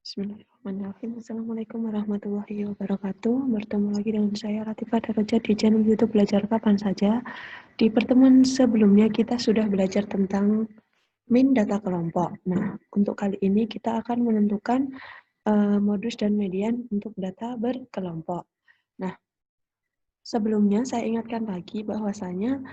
Bismillahirrahmanirrahim. Assalamualaikum warahmatullahi wabarakatuh. Bertemu lagi dengan saya Latifah Daraja di channel YouTube Belajar Kapan Saja. Di pertemuan sebelumnya kita sudah belajar tentang min data kelompok. Nah, untuk kali ini kita akan menentukan modus dan median untuk data berkelompok. Nah, sebelumnya saya ingatkan lagi bahwasanya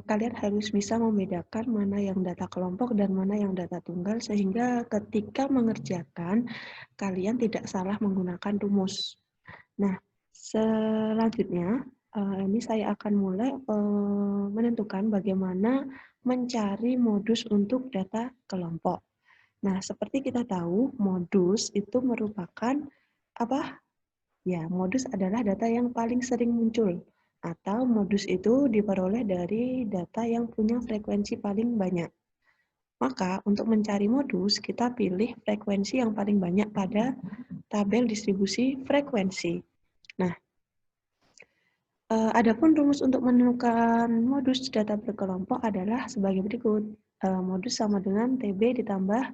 kalian harus bisa membedakan mana yang data kelompok dan mana yang data tunggal sehingga ketika mengerjakan kalian tidak salah menggunakan rumus. Nah, selanjutnya ini saya akan mulai menentukan bagaimana mencari modus untuk data kelompok. Nah, seperti kita tahu, modus itu merupakan apa? Ya, modus adalah data yang paling sering muncul, atau modus itu diperoleh dari data yang punya frekuensi paling banyak. Maka, untuk mencari modus, kita pilih frekuensi yang paling banyak pada tabel distribusi frekuensi. Nah, adapun rumus untuk menemukan modus data berkelompok adalah sebagai berikut. Modus sama dengan TB ditambah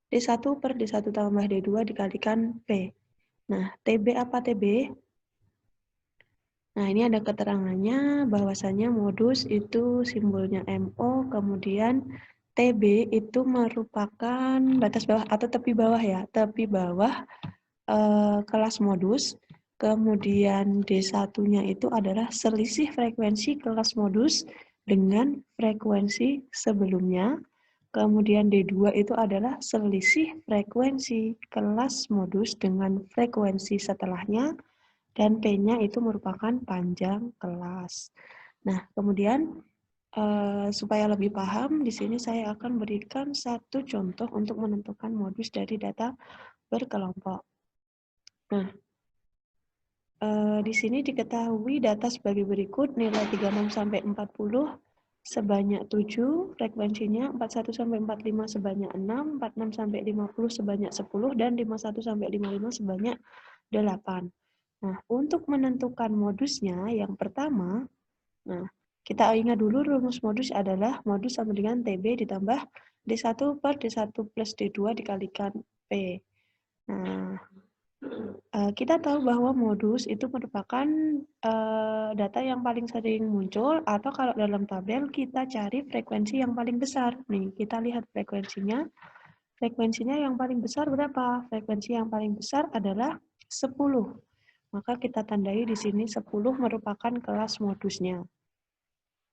D1 per D1 tambah D2 dikalikan P. Nah, TB apa TB? Nah, ini ada keterangannya bahwasanya modus itu simbolnya MO, kemudian TB itu merupakan batas bawah atau tepi bawah ya, tepi bawah kelas modus. Kemudian D1-nya itu adalah selisih frekuensi kelas modus dengan frekuensi sebelumnya. Kemudian D2 itu adalah selisih frekuensi kelas modus dengan frekuensi setelahnya. Dan P-nya itu merupakan panjang kelas. Nah, kemudian supaya lebih paham, di sini saya akan berikan satu contoh untuk menentukan modus dari data berkelompok. Nah, di sini diketahui data sebagai berikut, nilai 36 sampai 40 sebanyak 7, frekuensinya 41 sampai 45 sebanyak 6, 46 sampai 50 sebanyak 10, dan 51 sampai 55 sebanyak 8. Nah, untuk menentukan modusnya, yang pertama, nah, kita ingat dulu rumus modus adalah modus sama dengan TB ditambah D1 per D1 plus D2 dikalikan P. Nah, kita tahu bahwa modus itu merupakan data yang paling sering muncul, atau kalau dalam tabel kita cari frekuensi yang paling besar. Nih, kita lihat frekuensinya. Frekuensinya yang paling besar berapa? Frekuensi yang paling besar adalah 10. Maka kita tandai di sini 10 merupakan kelas modusnya.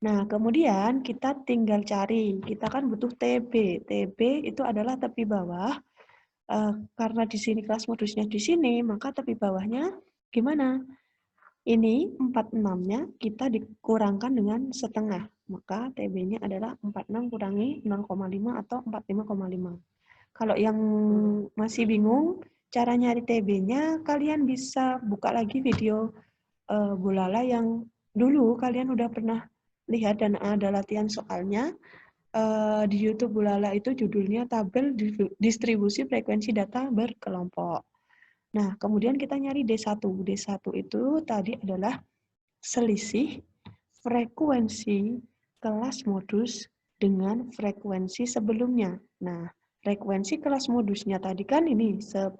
Nah, kemudian kita tinggal cari. Kita kan butuh TB. TB itu adalah tepi bawah. Karena di sini kelas modusnya di sini, maka tepi bawahnya gimana? Ini 46-nya kita dikurangkan dengan setengah. Maka TB-nya adalah 46 kurangi 0,5 atau 45,5. Kalau yang masih bingung cara nyari TB-nya, kalian bisa buka lagi video Bulala yang dulu kalian udah pernah lihat dan ada latihan soalnya. Di YouTube Bulala itu judulnya tabel distribusi frekuensi data berkelompok. Nah, kemudian kita nyari D1. D1 itu tadi adalah selisih frekuensi kelas modus dengan frekuensi sebelumnya. Nah, frekuensi kelas modusnya tadi kan ini 10.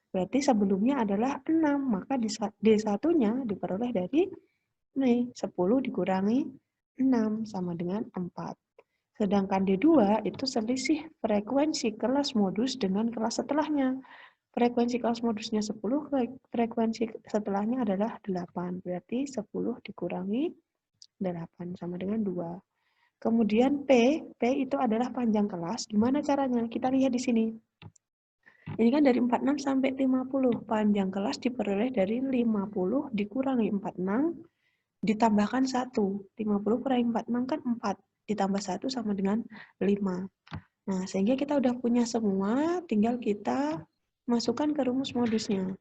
Berarti sebelumnya adalah 6, maka D1-nya diperoleh dari nih 10 dikurangi 6 sama dengan 4. Sedangkan D2 itu selisih frekuensi kelas modus dengan kelas setelahnya. Frekuensi kelas modusnya 10, frekuensi setelahnya adalah 8. Berarti 10 dikurangi 8 sama dengan 2. Kemudian P itu adalah panjang kelas. Gimana caranya? Kita lihat di sini. Ini kan dari 46 sampai 50. Panjang kelas diperoleh dari 50 dikurangi 46 ditambahkan 1. 50 kurangi 46 kan 4. Ditambah 1 sama dengan 5. Nah, sehingga kita udah punya semua, tinggal kita masukkan ke rumus modusnya.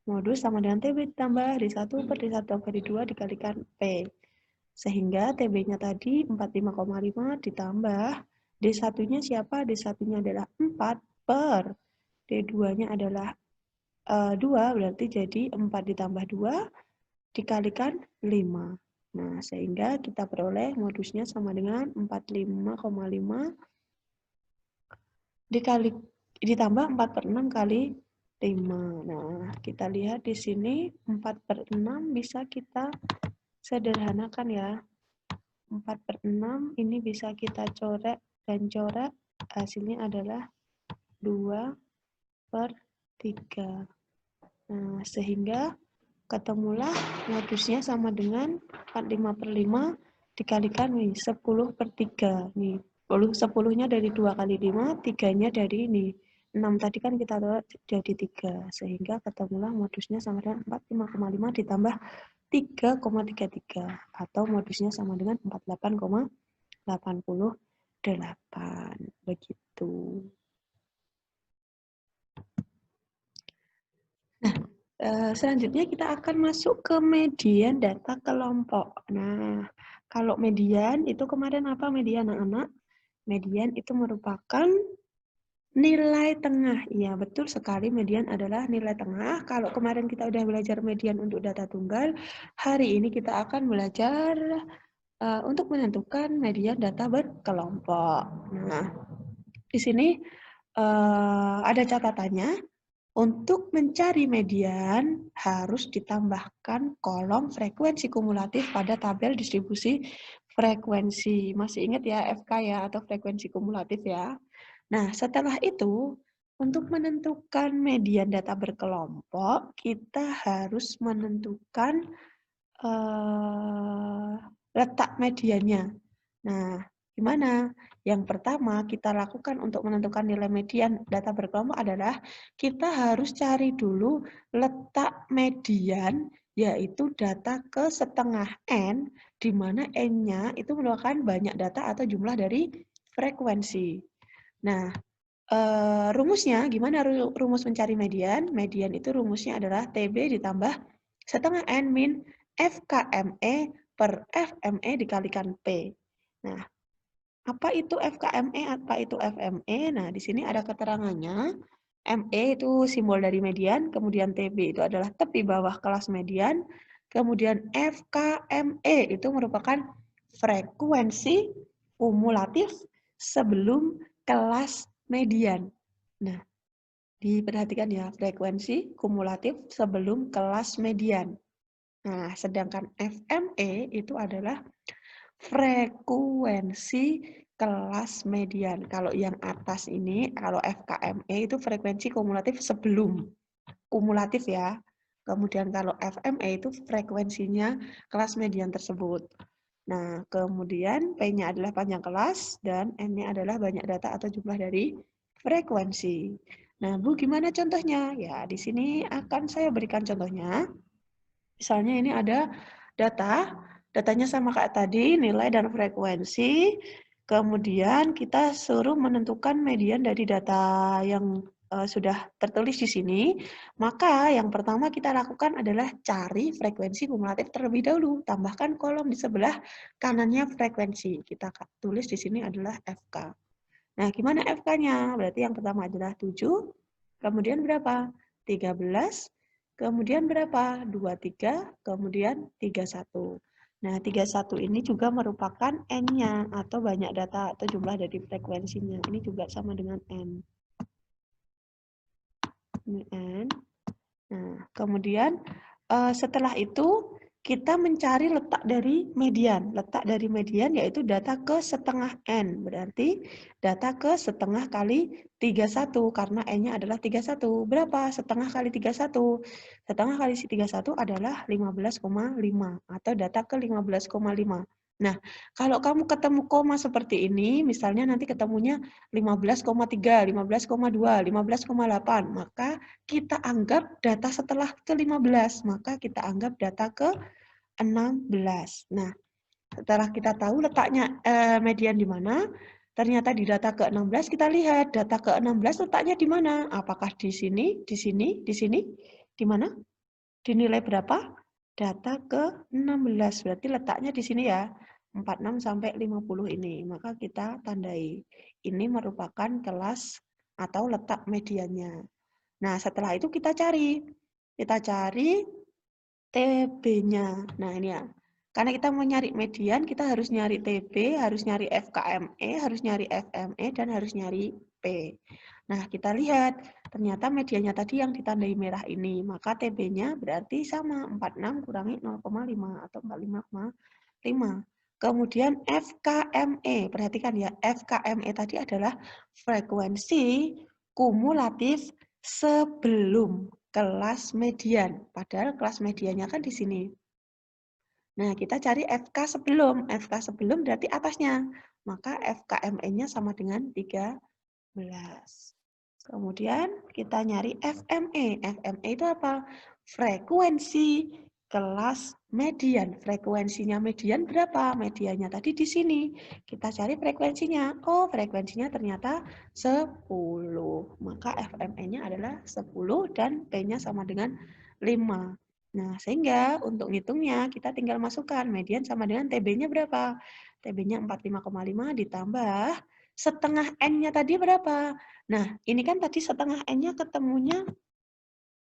Modus sama dengan TB ditambah D1 per D1 per D2 dikalikan P. Sehingga TB-nya tadi 45,5 ditambah D1-nya siapa? D1-nya adalah 4 per D2-nya adalah 2, berarti jadi 4 ditambah 2 dikalikan 5. Nah, sehingga kita peroleh modusnya sama dengan 45,5 dikali ditambah 4/6 kali 5. Nah, kita lihat di sini 4/6 bisa kita sederhanakan ya. 4/6 ini bisa kita coret dan coret, hasilnya adalah 2/3. Nah, sehingga ketemulah modusnya sama dengan 45/5 dikalikan nih 10/3. Nih, 10-nya dari 2 kali 5, 3-nya dari ini. 6 tadi kan kita tahu jadi 3. Sehingga ketemulah modusnya sama dengan 45,5 ditambah 3,33. Atau modusnya sama dengan 48,88. Begitu. Selanjutnya kita akan masuk ke median data kelompok. Nah, kalau median itu kemarin apa median anak-anak? Median itu merupakan nilai tengah. Iya, betul sekali median adalah nilai tengah. Kalau kemarin kita udah belajar median untuk data tunggal, hari ini kita akan belajar untuk menentukan median data berkelompok. Nah, di sini ada catatannya. Untuk mencari median, harus ditambahkan kolom frekuensi kumulatif pada tabel distribusi frekuensi. Masih ingat ya FK ya, atau frekuensi kumulatif ya. Nah, setelah itu, untuk menentukan median data berkelompok, kita harus menentukan letak mediannya. Nah, gimana? Yang pertama kita lakukan untuk menentukan nilai median data berkelompok adalah kita harus cari dulu letak median, yaitu data ke setengah N, di mana N-nya itu merupakan banyak data atau jumlah dari frekuensi. Nah, rumusnya, gimana rumus mencari median? Median itu rumusnya adalah TB ditambah setengah N min FKME per FME dikalikan P. Nah, apa itu FKME, apa itu FME? Nah, di sini ada keterangannya. ME itu simbol dari median, kemudian TB itu adalah tepi bawah kelas median, kemudian FKME itu merupakan frekuensi kumulatif sebelum kelas median. Nah, diperhatikan ya, frekuensi kumulatif sebelum kelas median. Nah, sedangkan FME itu adalah frekuensi kelas median. Kalau yang atas ini, kalau FKME itu frekuensi kumulatif sebelum. Kumulatif ya. Kemudian kalau FME itu frekuensinya kelas median tersebut. Nah, kemudian P-nya adalah panjang kelas dan N-nya adalah banyak data atau jumlah dari frekuensi. Nah, Bu, gimana contohnya? Ya, di sini akan saya berikan contohnya. Misalnya ini ada datanya sama kayak tadi, nilai dan frekuensi. Kemudian kita suruh menentukan median dari data yang sudah tertulis di sini. Maka yang pertama kita lakukan adalah cari frekuensi kumulatif terlebih dahulu. Tambahkan kolom di sebelah kanannya frekuensi. Kita tulis di sini adalah FK. Nah, gimana FK-nya? Berarti yang pertama adalah 7, kemudian berapa? 13, kemudian berapa? 23, kemudian 31. Nah, 31 ini juga merupakan N-nya, atau banyak data atau jumlah dari frekuensinya. Ini juga sama dengan N. Ini N. Nah, kemudian setelah itu kita mencari letak dari median. Letak dari median yaitu data ke setengah N. Berarti data ke setengah kali 31. Karena N-nya adalah 31. Berapa? Setengah kali 31. Setengah kali 31 adalah 15,5. Atau data ke 15,5. Nah, kalau kamu ketemu koma seperti ini, misalnya nanti ketemunya 15,3, 15,2, 15,8, maka kita anggap data setelah ke-15, maka kita anggap data ke-16. Nah, setelah kita tahu letaknya median di mana, ternyata di data ke-16 kita lihat data ke-16 letaknya di mana? Apakah di sini, di sini, di sini? Di mana? Di nilai berapa? Data ke-16. Berarti letaknya di sini ya. 46 sampai 50 ini. Maka kita tandai. Ini merupakan kelas atau letak mediannya. Nah, setelah itu kita cari. Kita cari TB-nya. Nah, ini ya. Karena kita mau nyari median, kita harus nyari TB, harus nyari FKME, harus nyari FME, dan harus nyari P. Nah, kita lihat, ternyata mediannya tadi yang ditandai merah ini, maka TB-nya berarti sama, 46 kurangi 0,5 atau 45,5. Kemudian FKME, perhatikan ya, FKME tadi adalah frekuensi kumulatif sebelum kelas median. Padahal kelas mediannya kan di sini. Nah, kita cari FK sebelum. FK sebelum berarti atasnya. Maka FKME-nya sama dengan 13. Kemudian kita nyari FME. FME itu apa? Frekuensi kelas median. Frekuensinya median berapa? Mediannya tadi di sini. Kita cari frekuensinya. Oh, frekuensinya ternyata 10. Maka FME-nya adalah 10 dan P-nya sama dengan 5. Nah, sehingga untuk ngitungnya kita tinggal masukkan median sama dengan TB-nya berapa? TB-nya 45,5 ditambah setengah N-nya tadi berapa? Nah, ini kan tadi setengah N-nya ketemunya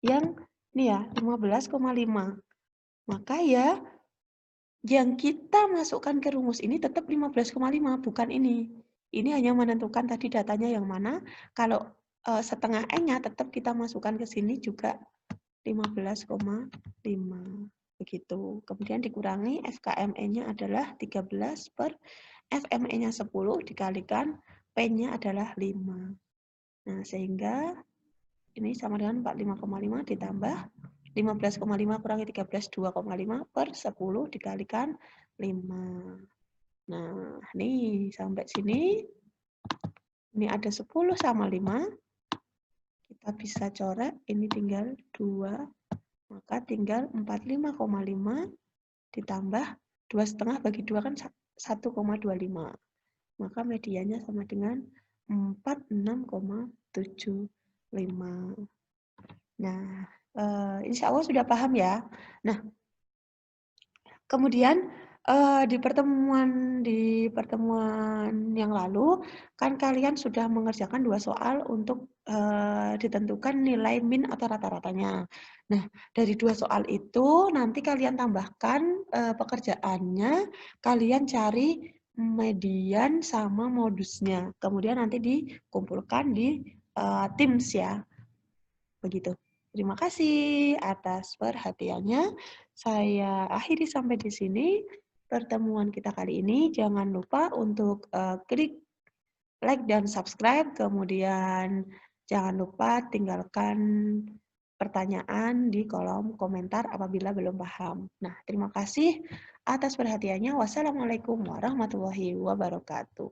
yang ini ya, 15,5. Maka ya yang kita masukkan ke rumus ini tetap 15,5, bukan ini. Ini hanya menentukan tadi datanya yang mana. Kalau setengah N-nya tetap kita masukkan ke sini juga 15,5. Begitu. Kemudian dikurangi FKME-nya adalah 13 per FME-nya 10 dikalikan P-nya adalah 5. Nah, sehingga ini sama dengan 45,5 ditambah 15,5 kurangi 13, 2,5 per 10 dikalikan 5. Nah, nih sampai sini. Ini ada 10 sama 5. Kita bisa coret, ini tinggal 2. Maka tinggal 45,5 ditambah 2,5 bagi 2 kan 1,25. Maka mediannya sama dengan 46,75. Nah, insya Allah sudah paham ya. Nah, kemudian di pertemuan yang lalu kan kalian sudah mengerjakan 2 soal untuk ditentukan nilai min atau rata-ratanya. Nah, dari 2 soal itu nanti kalian tambahkan pekerjaannya, kalian cari median sama modusnya. Kemudian nanti dikumpulkan di Teams ya. Begitu. Terima kasih atas perhatiannya. Saya akhiri sampai di sini pertemuan kita kali ini. Jangan lupa untuk klik like dan subscribe. Kemudian jangan lupa tinggalkan pertanyaan di kolom komentar apabila belum paham. Nah, terima kasih atas perhatiannya. Wassalamualaikum warahmatullahi wabarakatuh.